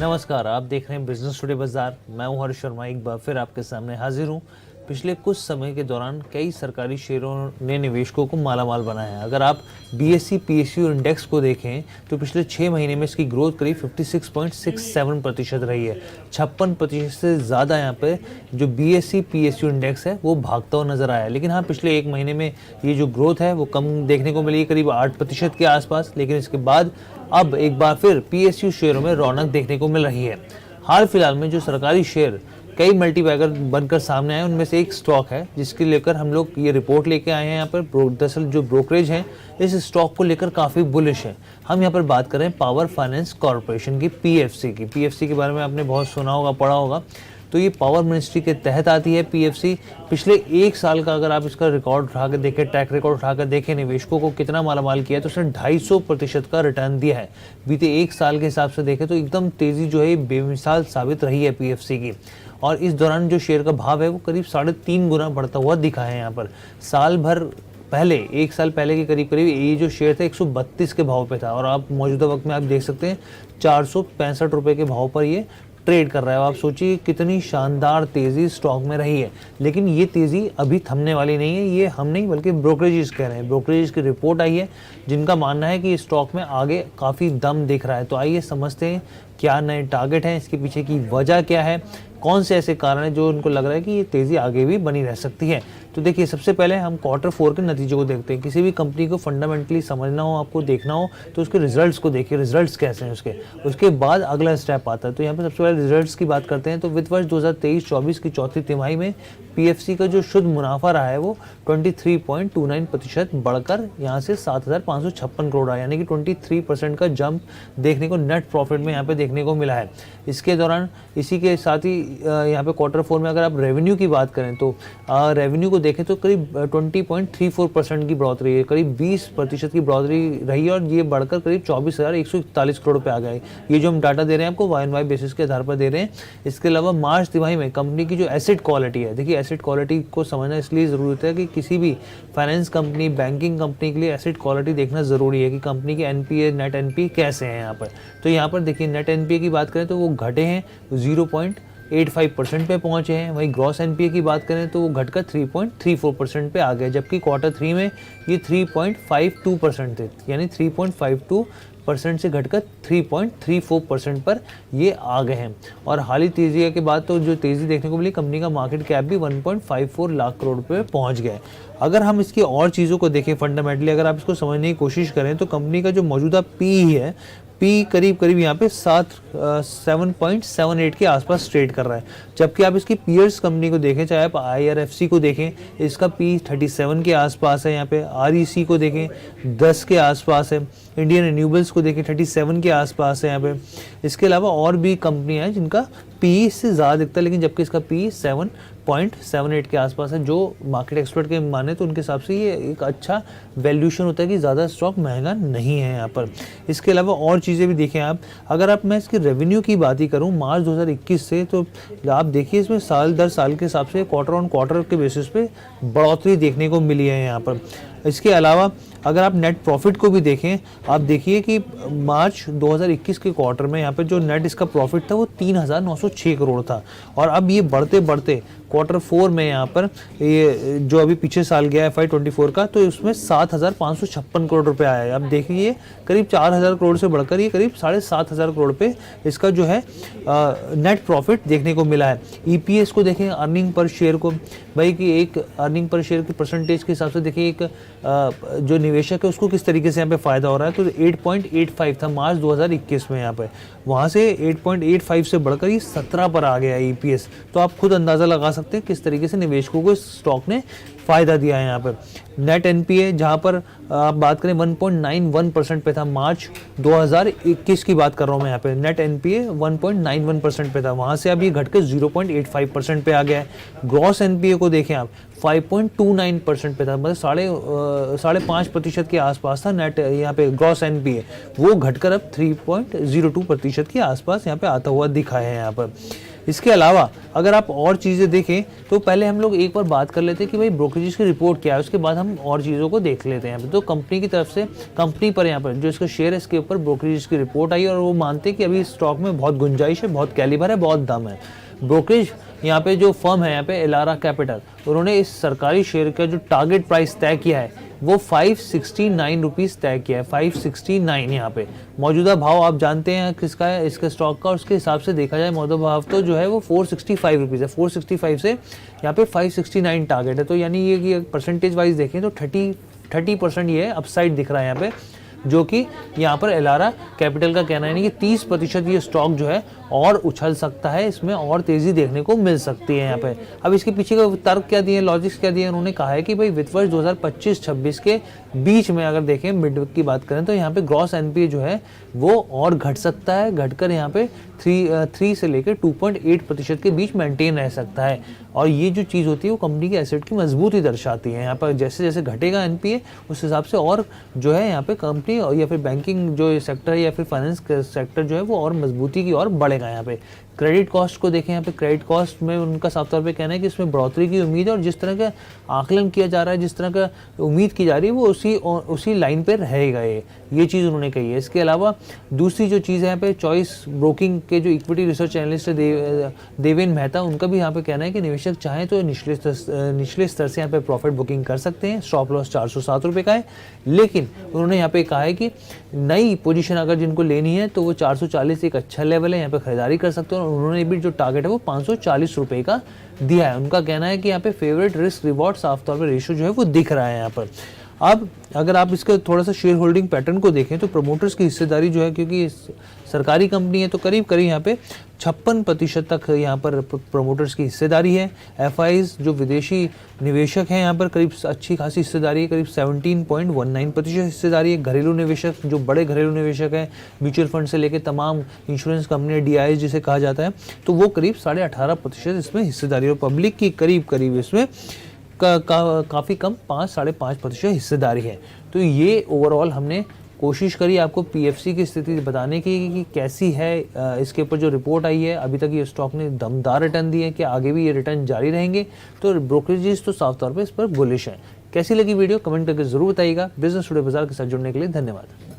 नमस्कार, आप देख रहे हैं बिजनेस टुडे बाजार। मैं हूं हर्ष शर्मा, एक बार फिर आपके सामने हाजिर हूं। पिछले कुछ समय के दौरान कई सरकारी शेयरों ने निवेशकों को मालामाल बनाया है। अगर आप बीएसई पीएसयू इंडेक्स को देखें तो पिछले 6 महीने में इसकी ग्रोथ करीब 56.67% रही है। 56% से ज़्यादा यहाँ पे जो बीएसई पीएसयू इंडेक्स है वो भागता हुआ नजर आया। लेकिन हाँ, पिछले 1 महीने में ये जो ग्रोथ है वो कम देखने को मिली, करीब 8% के आसपास। लेकिन इसके बाद अब एक बार फिर पीएसयू शेयरों में रौनक देखने को मिल रही है। हाल फिलहाल में जो सरकारी शेयर कई मल्टीबैगर बनकर सामने आए, उनमें से एक स्टॉक है जिसके लेकर हम लोग ये रिपोर्ट लेके आए हैं। यहाँ पर दरअसल जो ब्रोकरेज है इस स्टॉक को लेकर काफ़ी बुलिश है। हम यहाँ पर बात कर रहे हैं पावर फाइनेंस कॉरपोरेशन की, पीएफसी की। पीएफसी के बारे में आपने बहुत सुना होगा, पढ़ा होगा। तो ये पावर मिनिस्ट्री के तहत आती है पीएफसी। पिछले 1 साल का अगर आप इसका रिकॉर्ड उठा कर देखें, ट्रैक रिकॉर्ड उठा कर देखें, निवेशकों को कितना मालामाल किया है, तो उसने 250% का रिटर्न दिया है। बीते 1 साल के हिसाब से देखें तो एकदम तेज़ी जो है बेमिसाल साबित रही है पीएफसी की। और इस दौरान जो शेयर का भाव है वो करीब 3.5 गुना बढ़ता हुआ दिखा है। यहाँ पर साल भर पहले, 1 साल पहले के करीब ये जो शेयर था 132 के भाव पे था, और आप मौजूदा वक्त में आप देख सकते हैं 465 रुपये के भाव पर ये ट्रेड कर रहा है। आप सोचिए कितनी शानदार तेज़ी स्टॉक में रही है। लेकिन ये तेज़ी अभी थमने वाली नहीं है, ये हम नहीं बल्कि ब्रोकरेजेस कह रहे हैं। ब्रोकरेजेस की रिपोर्ट आई है जिनका मानना है कि स्टॉक में आगे काफ़ी दम दिख रहा है। तो आइए समझते हैं क्या नए टारगेट हैं, इसके पीछे की वजह क्या है, कौन से ऐसे कारण हैं जो उनको लग रहा है कि ये तेज़ी आगे भी बनी रह सकती है। तो देखिए, सबसे पहले हम Q4 के नतीजे को देखते हैं। किसी भी कंपनी को फंडामेंटली समझना हो, आपको देखना हो, तो उसके रिजल्ट्स को देखिए, रिजल्ट्स कैसे हैं उसके बाद अगला स्टेप आता है। तो यहाँ पर सबसे पहले रिजल्ट्स की बात करते हैं। तो वित्त वर्ष 2023-24 की चौथी तिमाही में पीएफसी का जो शुद्ध मुनाफा रहा है वो 23.29% बढ़कर यहाँ से 7,556 करोड़ आया, यानी कि 23% का जंप देखने को नेट प्रॉफिट में यहाँ पे देखने को मिला है। इसके दौरान इसी के साथ ही यहाँ पे Q4 में अगर आप रेवेन्यू की बात करें तो रेवेन्यू को देखें तो करीब 20.34% की बढ़ोतरी है, करीब 20% की बढ़ोतरी रही है, और ये बढ़कर करीब 24,141 करोड़ पे आ गए। ये जो हम डाटा दे रहे हैं आपको YoY बेसिस के आधार पर दे रहे हैं। इसके अलावा मार्च तिमाही में कंपनी की जो एसेट क्वालिटी है, देखिए एसेट क्वालिटी को समझना इसलिए ज़रूरत है कि किसी भी फाइनेंस कंपनी, बैंकिंग कंपनी के लिए एसेट क्वालिटी देखना ज़रूरी है कि कंपनी के एनपीए, नेट एनपीए कैसे हैं यहाँ पर। तो यहाँ पर देखिए नेट एनपीए की बात करें तो वो घटे हैं, 0.85% पे पहुंचे हैं। वहीं ग्रॉस एनपीए की बात करें तो वो घटकर 3.34% पे आ गए, जबकि Q3 में ये 3.52% थे, यानी 3.52% से घटकर 3.34% पर ये आ गए हैं। और हाल ही तेज़ी के बाद तो जो तेज़ी देखने को मिली, कंपनी का मार्केट कैप भी 1.54 लाख करोड़ पे पहुंच गया है। अगर हम इसकी और चीज़ों को देखें फंडामेंटली, अगर आप इसको समझने की कोशिश करें तो कंपनी का जो मौजूदा पी है, पी करीब यहाँ पे 7.78 के आसपास ट्रेड कर रहा है। जबकि आप इसकी पीयर्स कंपनी को देखें, चाहे आप IRFC को देखें, इसका पी 37 के आसपास है। यहाँ पे REC को देखें 10 के आसपास है। इंडियन रिन्यूएबल्स को देखें 37 के आसपास है यहाँ पे। इसके अलावा और भी कंपनियाँ हैं जिनका पी इससे ज़्यादा दिखता है, लेकिन जबकि इसका पी 7.78 के आसपास है। जो मार्केट एक्सपर्ट के माने तो उनके हिसाब से ये एक अच्छा वैल्यूएशन होता है कि ज़्यादा स्टॉक महंगा नहीं है यहाँ पर। इसके अलावा और चीज़ें भी देखें आप, अगर आप मैं इसकी रेवेन्यू की बात ही करूँ मार्च 2021 से, तो आप देखिए इसमें साल दर साल के हिसाब से क्वार्टर के बेसिस पे बढ़ोतरी देखने को मिली है यहाँ पर। इसके अलावा अगर आप नेट प्रॉफिट को भी देखें, आप देखिए कि मार्च 2021 के क्वार्टर में यहाँ पे जो नेट इसका प्रॉफिट था वो 3,906 करोड़ था, और अब ये बढ़ते बढ़ते Q4 में यहाँ पर ये जो अभी पीछे साल गया FY24 का, तो उसमें 7,556 करोड़ रुपए आया है। अब देखिए करीब 4,000 करोड़ से बढ़कर ये करीब 7,500 करोड़ पे इसका जो है नेट प्रॉफिट देखने को मिला है। EPS को देखें, अर्निंग पर शेयर को, भाई कि एक अर्निंग पर शेयर की परसेंटेज के हिसाब से देखिए एक जो निवेशक है उसको किस तरीके से यहाँ पे फ़ायदा हो रहा है। तो 8.85 था मार्च 2021 में, यहाँ पे वहाँ से 8.85 से बढ़कर ये 17 पर आ गया EPS। तो आप खुद अंदाज़ा लगा सकते हैं किस तरीके से निवेशकों को इस स्टॉक ने फ़ायदा दिया है। यहाँ पर नेट एनपीए जहाँ पर आप बात करें 1.91% पे था, मार्च 2021 की बात कर रहा हूँ मैं, यहाँ पे नेट एनपीए 1.91% पे था, वहाँ से अब ये घटकर 0.85% पे आ गया है। ग्रॉस एनपीए को देखें आप 5.29% पे था, मतलब 5.5% के आसपास था नेट यहाँ पे ग्रॉस एनपीए, वो घटकर अब 3.02% के आसपास यहाँ पे आता हुआ दिखा है यहाँ पर। इसके अलावा अगर आप और चीज़ें देखें तो पहले हम लोग एक बार बात कर लेते हैं कि भाई ब्रोकरेज की रिपोर्ट क्या है, उसके बाद हम और चीज़ों को देख लेते हैं यहाँ पे। तो कंपनी की तरफ से, कंपनी पर यहाँ पर जो इसका शेयर है, इसके ऊपर ब्रोकरेज की रिपोर्ट आई और वो मानते हैं कि अभी स्टॉक में बहुत गुंजाइश है, बहुत कैलिबर है, बहुत दम है। ब्रोकरेज यहाँ पे जो फर्म है यहाँ पे एलारा कैपिटल, उन्होंने इस सरकारी शेयर का जो टारगेट प्राइस तय किया है वो 569 रुपीज़ तय किया है। 569 यहाँ पे मौजूदा भाव आप जानते हैं किसका है, इसके स्टॉक का, उसके हिसाब से देखा जाए मौजूदा भाव तो जो है वो 465 रुपीज़ है। 465 से यहाँ पे 569 टारगेट है, तो यानी ये परसेंटेज वाइज देखें तो 30% ये अपसाइड दिख रहा है यहाँ पे, जो कि यहाँ पर एलारा कैपिटल का कहना है कि 30% ये स्टॉक जो है और उछल सकता है, इसमें और तेज़ी देखने को मिल सकती है यहाँ पे। अब इसके पीछे का तर्क क्या दिए, लॉजिक्स क्या दिए, उन्होंने कहा है कि भाई वित्त वर्ष 2025-26 के बीच में अगर देखें, मिड की बात करें तो यहाँ पे ग्रॉस एनपीए जो है वो और घट सकता है, घटकर यहाँ पे 3 से लेकर 2.8% के बीच मेंटेन रह सकता है। और ये जो चीज़ होती है वो कंपनी के एसेट की मजबूती दर्शाती है। यहाँ पर जैसे जैसे घटेगा एनपीए उस हिसाब से और जो है यहाँ पे कंपनी या फिर बैंकिंग जो सेक्टर है या फिर फाइनेंस सेक्टर जो है वो और मजबूती की ओर बढ़ेगा। यहाँ पे क्रेडिट कॉस्ट को देखें, यहाँ पे क्रेडिट कॉस्ट में उनका साफ तौर पे कहना है कि इसमें बढ़ोतरी की उम्मीद है और जिस तरह का आकलन किया जा रहा है, जिस तरह का उम्मीद की जा रही है वो उसी लाइन पे रहेगा। ये चीज़ उन्होंने कही है। इसके अलावा दूसरी जो चीज़ है यहाँ पे चॉइस ब्रोकिंग के जो इक्विटी रिसर्च एनालिस्ट है देवेन मेहता, उनका भी यहाँ पे कहना है कि निवेशक चाहें तो निचले स्तर से यहाँ पे प्रॉफिट बुकिंग कर सकते हैं। स्टॉप लॉस 407 रुपये का है, लेकिन उन्होंने यहाँ पे कहा है कि नई पोजीशन अगर जिनको लेनी है तो वो 440 एक अच्छा लेवल है, यहाँ पे खरीदारी कर सकते हैं। और उन्होंने भी जो टारगेट है वो 540 रुपये का दिया है। उनका कहना है कि यहाँ पे फेवरेट रिस्क रिवॉर्ड साफ तौर पर रेशियो जो है वो दिख रहा है यहाँ पर। अब अगर आप इसका थोड़ा सा शेयर होल्डिंग पैटर्न को देखें तो प्रमोटर्स की हिस्सेदारी जो है, क्योंकि सरकारी कंपनी है तो करीब करीब यहाँ पे 56% तक यहाँ पर प्रमोटर्स की हिस्सेदारी है। एफआईज जो विदेशी निवेशक हैं यहाँ पर करीब अच्छी खासी हिस्सेदारी है, करीब 17.19% हिस्सेदारी है। घरेलू निवेशक जो बड़े घरेलू निवेशक हैं, म्यूचुअल फंड से लेकर तमाम इंश्योरेंस कंपनी डीआईएस जिसे कहा जाता है, तो वो करीब 18.5% इसमें हिस्सेदारी है। पब्लिक की करीब इसमें काफ़ी कम 5-5.5% हिस्सेदारी है। तो ये ओवरऑल हमने कोशिश करी आपको पीएफसी की स्थिति बताने की कि कैसी है। इसके ऊपर जो रिपोर्ट आई है, अभी तक ये स्टॉक ने दमदार रिटर्न दिए हैं कि आगे भी ये रिटर्न जारी रहेंगे, तो ब्रोकरेजेस तो साफ तौर पे इस पर बुलिश हैं। कैसी लगी वीडियो कमेंट करके ज़रूर बताइएगा। बिजनेस टुडे बाजार के साथ जुड़ने के लिए धन्यवाद।